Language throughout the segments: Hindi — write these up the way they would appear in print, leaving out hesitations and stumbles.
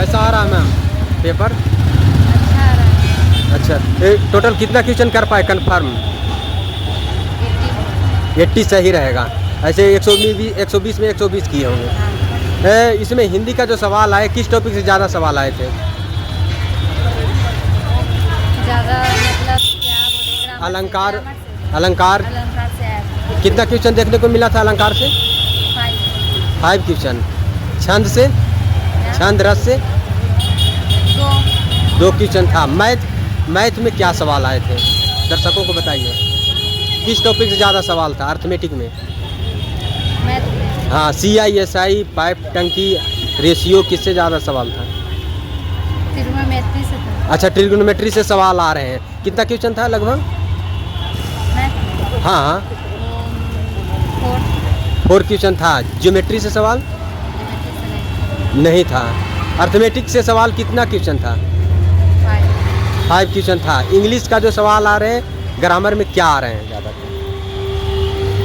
कैसा आ रहा है मैम पेपर? अच्छा आ रहा है। अच्छा, टोटल कितना क्वेश्चन कर पाए कन्फर्म? 80 सही रहेगा। ऐसे 120 में 120 किए होंगे। इसमें हिंदी का जो सवाल आए, किस टॉपिक से ज़्यादा सवाल आए थे? ज़्यादा मतलब क्या बोले, ग्रामर अलंकार। से, ग्रामर से। अलंकार अलंकार से आया। कितना क्वेश्चन देखने को मिला था अलंकार से? 5 क्वेश्चन। छंद से, छंद रस से 2 क्वेश्चन था। मैथ में क्या सवाल आए थे दर्शकों को बताइए, किस टॉपिक से ज़्यादा सवाल था अर्थमेटिक में? मैथ। हाँ, CISI, पाइप, टंकी, रेशियो, किससे ज़्यादा सवाल था? ट्रिग्नोमेट्री से था। अच्छा, ट्रिग्नोमेट्री से सवाल आ रहे हैं। कितना क्वेश्चन था लगभग? मैथ। हाँ हाँ, 4 क्वेश्चन था। ज्योमेट्री से सवाल नहीं था। अर्थमेटिक से सवाल कितना क्वेश्चन था? 5 क्वेश्चन था। इंग्लिश का जो सवाल आ रहे हैं, ग्रामर में क्या आ रहे हैं ज़्यादा?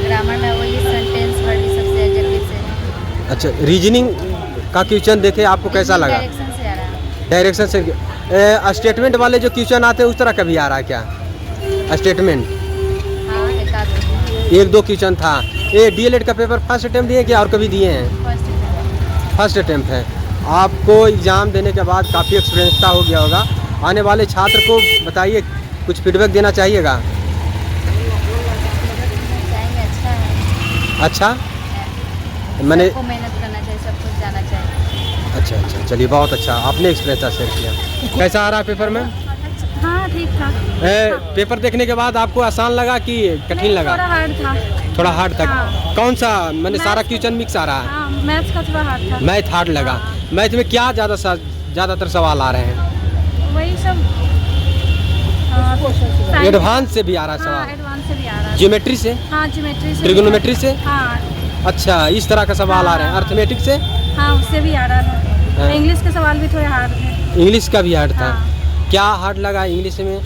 ग्रामर में वही सेंटेंस वर्ड सबसे जल्दी से। अच्छा, रीजनिंग का क्वेश्चन देखे आपको कैसा लगा? डायरेक्शन से आ रहा है। डायरेक्शन से। स्टेटमेंट वाले जो क्वेश्चन आते हैं उस तरह का भी आ रहा है क्या स्टेटमेंट? हाँ, एक आध 1-2 क्वेश्चन था। ये DLED का पेपर फर्स्ट अटेम्प्ट दिए क्या और कभी दिए हैं? फर्स्ट अटेम्प्ट है। आपको एग्ज़ाम देने के बाद काफ़ी एक्सपीरियंस हो गया होगा। आने वाले छात्र को बताइए, कुछ फीडबैक देना चाहिएगा। अच्छा, मैंने सबको मेहनत करना चाहिए, सब कुछ जाना चाहिए। अच्छा, चलिए बहुत अच्छा, आपने एक्सपीरियंस शेयर किया। कैसा आ रहा है पेपर में? हाँ, ठीक था। पेपर देखने के बाद आपको आसान लगा कि कठिन लगा? थोड़ा हार्ड था। थोड़ा हार्ड था। हाँ। कौन सा? मैंने सारा क्वेश्चन मिक्स आ रहा है। हाँ, मैथ्स का थोड़ा हार्ड था। मैथ हार्ड लगा। हाँ। मैथ में क्या ज़्यादातर सवाल आ रहे हैं? वही सब एडवांस से भी आ रहा है हाँ, सवाल? एडवांस से भी आ रहा है। ज्योमेट्री से? हाँ, ज्योमेट्री से। ट्रिग्नोमेट्री से? हाँ। अच्छा, इस तरह का सवाल आ रहे हैं। हाँ। अर्थमेटिक से? हाँ, उससे भी आ रहा था। हाँ। इंग्लिश के सवाल भी थोड़े हार्ड थे। इंग्लिश का भी हार्ड था। हाँ। क्या हार्ड लगा इंग्लिश में?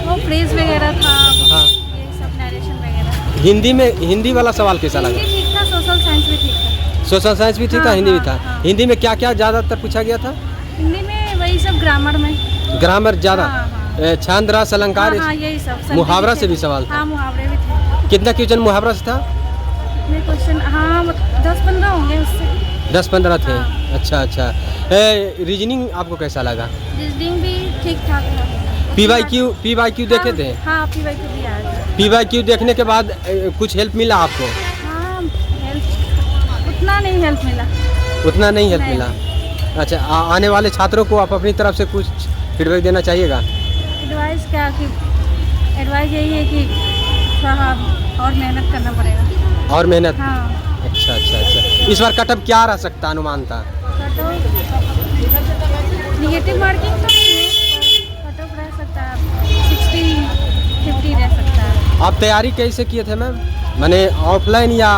वो फ्रेज वगैरह था। हाँ। ये सब नरेशन वगैरह। हिंदी वाला सवाल कैसा लगा? हिंदी ठीक था, सोशल साइंस भी ठीक था। सोशल साइंस भी ठीक था, हाँ, हिंदी भी हाँ, था। हाँ। हिंदी में क्या क्या ज़्यादातर पूछा गया था? हिंदी में वही सब ग्रामर में। ग्रामर ज़्यादा? हाँ, छंद रस अलंकार? हाँ, यही सब। मुहावरा से भी सवाल था? हाँ, मुहावरे भी थे। कितना क्वेश्चन मुहावरा से था? मेरे क्वेश्चन, हाँ, 10-15 होंगे उससे। 10-15 थे। हाँ। अच्छा। रीजनिंग आपको कैसा लगा? रीजनिंग भी ठीक ठाक था। PYQ देखे थे? हाँ, PYQ भी आया था। PYQ देखने के बाद कुछ हेल्प मिला आपको? हाँ, हेल्प उतना नहीं हेल्प मिला। उतना नहीं हेल्प नहीं। मिला। अच्छा, आने वाले छात्रों को आप अपनी तरफ से कुछ फीडबैक देना चाहिएगा? एडवाइस क्या कि एडवाइस यही है कि थोड़ा और मेहनत करना पड़ेगा। और मेहनत? हाँ। अच्छा। इस बार कटअप क्या रह सकता अनुमान था? निगेटिव मार्किंग तो नहीं है, कट ऑफ रह सकता है, 60-50 रह सकता है। आप तैयारी कैसे किए थे मैम? मैंने ऑफलाइन या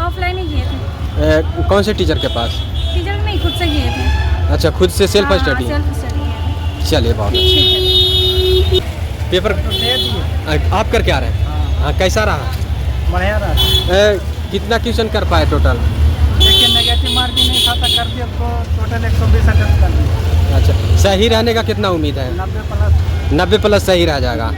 ऑफलाइन ही किए थे। कौन से टीचर के पास? टीचर नहीं, खुद से किए थे। अच्छा, खुद से सेल्फ हाँ, स्टडी? सेल्फ स्टडी किए थे। चलिए बहुत अच्छा। ठीक है। पेपर आप कर क्या रहे हैं? हाँ, कैसा रहा? बढ़िया रहा। कितना क्वेश्चन कर पाए टोटल? देखिए, नेगेटिव मार्किंग नहीं था तो कर दिया, तो टोटल 120 अटेम्प्ट कर दिया। अच्छा, सही रहने का कितना उम्मीद है? 90+ सही रह जाएगा।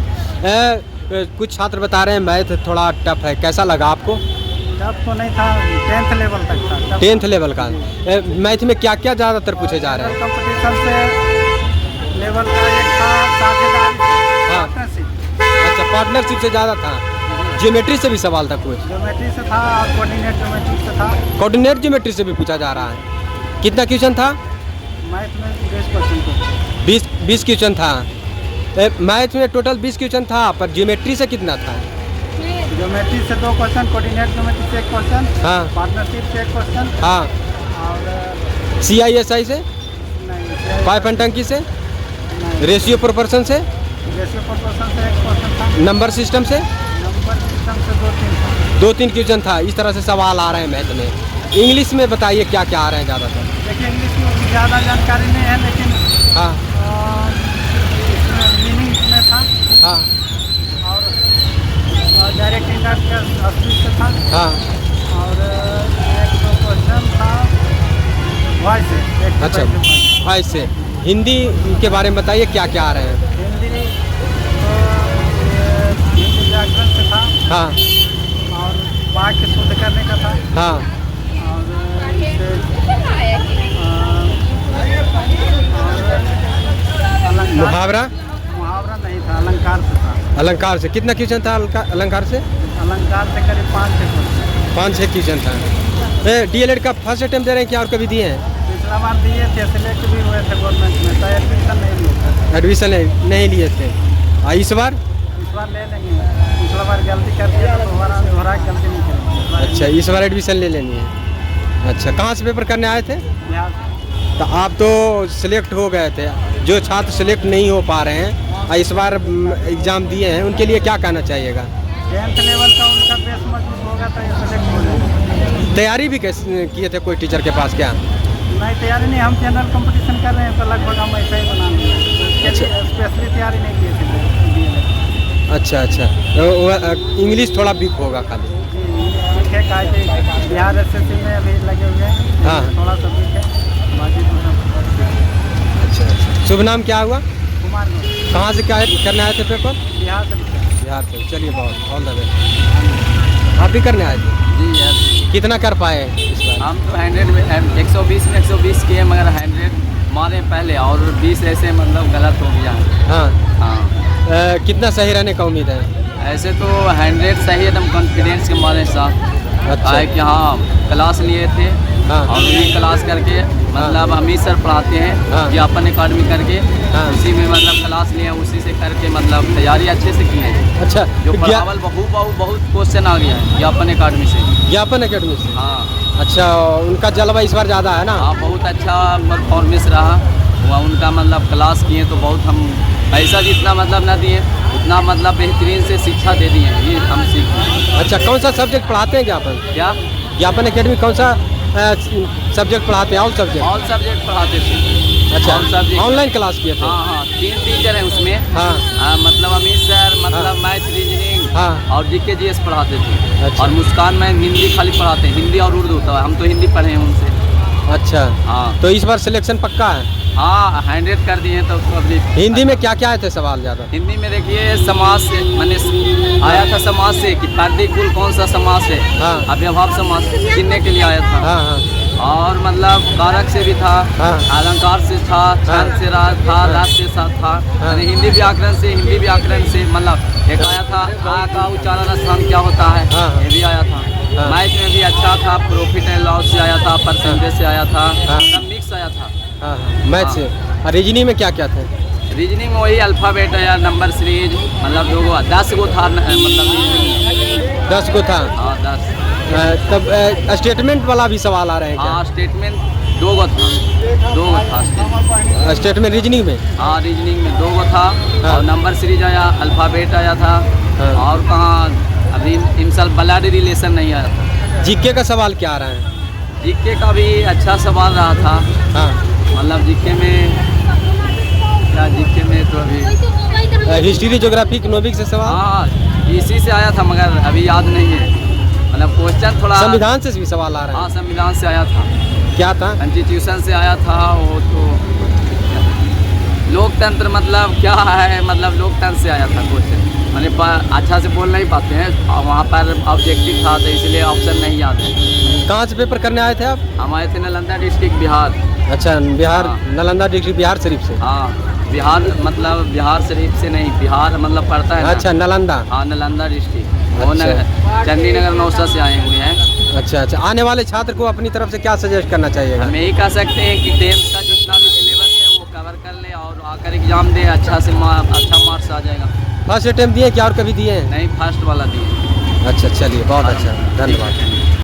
कुछ छात्र बता रहे हैं मैथ थोड़ा टफ है, कैसा लगा आपको? टफ तो नहीं था, 10th लेवल तक था। 10th लेवल का। मैथ में क्या क्या ज़्यादातर पूछे जा रहे हैं? कंपटीशन से लेवल का एक था, साझेदारी, हाँ। पार्टनरशिप। अच्छा, पार्टनरशिप से ज़्यादा था। ज्योमेट्री से भी सवाल था कुछ? ज्योमेट्री से था और कोऑर्डिनेट ज्योमेट्री से था। कोऑर्डिनेट ज्योमेट्री से भी पूछा जा रहा है। कितना क्वेश्चन था? मैथ में 20% था। 20 क्वेश्चन था। मैथ में टोटल 20 क्वेश्चन था, पर ज्योमेट्री से कितना था? ज्योमेट्री से 2 क्वेश्चन, कोऑर्डिनेट ज्योमेट्री से 1 क्वेश्चन, हाँ। पार्टनरशिप से 1 क्वेश्चन हाँ। और CISI से? नहीं, पाइप एंड टंकी से? नहीं, रेशियो प्रोपोर्शन से? रेशियो प्रोपोर्शन से 1 क्वेश्चन था। नंबर सिस्टम से? नंबर सिस्टम से 2-3 था। 2-3 क्वेश्चन था। इस तरह से सवाल आ रहे हैं मैथ में। इंग्लिश में बताइए क्या क्या आ रहे हैं ज़्यादातर? देखिए, इंग्लिश में उतनी ज़्यादा जानकारी नहीं है, लेकिन हाँ इसमें मीनिंग में था हाँ और डायरेक्ट इंटरेक्ट का 80 से था। हाँ। और 1-2 क्वेश्चन था वॉइस से। अच्छा। वॉइस से। हिंदी के बारे में बताइए क्या क्या आ रहे हैं। हिंदी हिंदी व्याकरण से था हाँ और वाक्य शुद्ध करने का था हाँ और इससे अलंकार मुहावरा मुहावरा नहीं था, अलंकार से था। अलंकार से कितना क्वेश्चन था? अलंकार से अलंकार से करीब 5-6 क्वेश्चन 5-6 क्वेश्चन था। DLED का फर्स्ट अटेम्प्ट दे रहे हैं क्या और कभी दिए हैं? पिछला बार दिए थे, सिलेक्ट भी हुए थे गवर्नमेंट में, तो एडमिशन नहीं लिए थे। एडमिशन नहीं लिए थे। इस बार इस बार ले लेंगे, पिछला बार गलती कर दिया तो दोबारा गलती नहीं करेंगे। अच्छा, इस बार एडमिशन ले लेनी है। अच्छा, कहाँ से पेपर करने आए थे? बिहार से। तो आप तो सिलेक्ट हो गए थे, जो छात्र सिलेक्ट नहीं हो पा रहे हैं इस बार एग्ज़ाम दिए हैं, उनके लिए क्या कहना चाहिएगा? 10th लेवल का उनका बेस मजबूत होगा तो ये सिलेक्ट हो जाएगा। तैयारी भी कैसे किए थे कोई टीचर के पास क्या? नहीं, तैयारी नहीं, हम जनरल कंपटीशन कर रहे हैं तो लगभग हम ऐसा ही बना लेंगे। इसके लिए स्पेशली तैयारी नहीं किए थे। अच्छा अच्छा, तो इंग्लिश थोड़ा वीक होगा खाली। ठीक है, काहे कि बिहार SSC में अभी लगे हुए हैं, हाँ। थोड़ा सा वीक है, बाकी तो सब अच्छा अच्छा, शुभ नाम क्या हुआ? कुमार में कहाँ से क्या करने आए थे पेपर? बिहार से। बिहार से। चलिए, बहुत ऑल द बेस्ट। आप भी करने आए थे? जी यस। कितना कर पाए इस बार? हम तो 100 में 120 में 120 किए, मगर 100 मारे पहले और 20 ऐसे मतलब गलत हो गया। हाँ। हाँ, कितना सही रहने का उम्मीद है? ऐसे तो 100 सही एकदम कॉन्फिडेंस के मारे साथ। अच्छा। आए कि हाँ, क्लास लिए थे हाँ। और उन्हीं क्लास करके मतलब अमित सर पढ़ाते हैं हाँ। ज्ञापन अकादमी करके, हाँ। उसी में मतलब क्लास लिए, उसी से करके मतलब तैयारी अच्छे से की है। अच्छा, जो पढ़ावल बहुत क्वेश्चन आ गया है ज्ञापन अकादमी से। ज्ञापन अकेडमी से। हाँ अच्छा, उनका जलवा इस बार ज़्यादा है ना? हाँ, बहुत अच्छा परफॉर्मेंस रहा वह उनका, मतलब क्लास किए तो बहुत हम पैसा जितना मतलब ना दिए उतना मतलब बेहतरीन से शिक्षा दे दिए, ये हम सीखे। अच्छा, कौन सा सब्जेक्ट पढ़ाते हैं ज्ञापन? क्या ज्ञापन अकेडमी कौन सा सब्जेक्ट पढ़ाते हैं? All subject? ऑल सब्जेक्ट पढ़ाते थे। अच्छा, ऑल सब्जेक्ट। ऑनलाइन क्लास किए थे? हाँ हाँ, 3 टीचर हैं उसमें। हाँ मतलब अमित सर मतलब हाँ। मैथ, रीजनिंग हाँ। और GK GS पढ़ाते थे। अच्छा। और मुस्कान मैम हिंदी खाली पढ़ाते हैं, हिंदी और उर्दू। तो हम तो हिंदी पढ़े हैं उनसे। अच्छा, हाँ तो इस बार सिलेक्शन पक्का है? हाँ, 100 कर दिए हैं तो अभी। हिंदी में क्या क्या आए थे सवाल ज़्यादा? हिंदी में देखिए समाज से मैंने आया था, समाज से कि प्रतिकूल कौन सा समाज है, हाँ। अव्यभाव समाज चिन्हने के लिए आया था। हाँ हाँ और मतलब कारक से भी था, हाँ। अलंकार से था, छंद से राज था, राज से साथ था। हाँ। यानी हिंदी व्याकरण से मतलब एक आया था आ का उच्चारण स्थान क्या होता है, हाँ। ये भी आया था। हाँ। मैथ में भी अच्छा था, प्रॉफिट एंड लॉस से आया था, परसेंटेज से आया था, हाँ। सब मिक्स आया था। हाँ हाँ, मैथ से। और रीजनिंग में क्या क्या थे? रीजनिंग में वही अल्फ़ाबेट या नंबर सीरीज, मतलब 10 गो था, मतलब 10 को था। हाँ 10। तब स्टेटमेंट वाला भी सवाल आ रहे हैं हाँ, स्टेटमेंट 2 गो था स्टेटमेंट। क्या? स्टेटमेंट रीजनिंग में? हाँ, रीजनिंग में 2 गो था। हाँ। और नंबर सीरीज आया, अल्फ़ाबेट आया था। हाँ। और कहाँ अभी इन साल ब्लड रिलेशन नहीं आया था। जीके का सवाल क्या आ रहा है? जीके का भी अच्छा सवाल रहा था। हाँ, मतलब जीके में क्या, जीके में तो अभी हिस्ट्री, ज्योग्राफी, इकोनॉमिक से सवाल? हाँ इसी से आया था, मगर अभी याद नहीं है। मतलब क्वेश्चन थोड़ा संविधान से भी सवाल आ रहा हाँ, है? संविधान से आया था, क्या था? कॉन्स्टिट्यूशन से आया था। वो तो लोकतंत्र मतलब क्या है, मतलब लोकतंत्र से आया था क्वेश्चन। मैंने अच्छा से बोल नहीं पाते हैं, वहाँ पर ऑब्जेक्टिव था तो इसलिए ऑप्शन नहीं याद है। कहाँ से पेपर करने आए थे आप? हम आए थे नालंदा डिस्ट्रिक्ट बिहार। अच्छा, बिहार। हाँ। नालंदा डिस्ट्रिक्ट बिहार शरीफ से? हाँ, बिहार मतलब बिहार शरीफ से नहीं, बिहार मतलब पड़ता है ना। अच्छा, नालंदा। हाँ, नालंदा डिस्ट्रिक्ट। वो अच्छा। चंडीनगर नौसा से आए हुए हैं। अच्छा अच्छा, आने वाले छात्र को अपनी तरफ से क्या सजेस्ट करना चाहिएगा? हम यही कह सकते हैं कि 10th का जितना भी सिलेबस है वो कवर कर ले और आकर एग्जाम दे, अच्छा से अच्छा मार्क्स आ जाएगा। फर्स्ट अटेम्प्ट दिए क्या और कभी दिए हैं? नहीं, फर्स्ट वाला दिए। अच्छा, चलिए, बहुत अच्छा, धन्यवाद।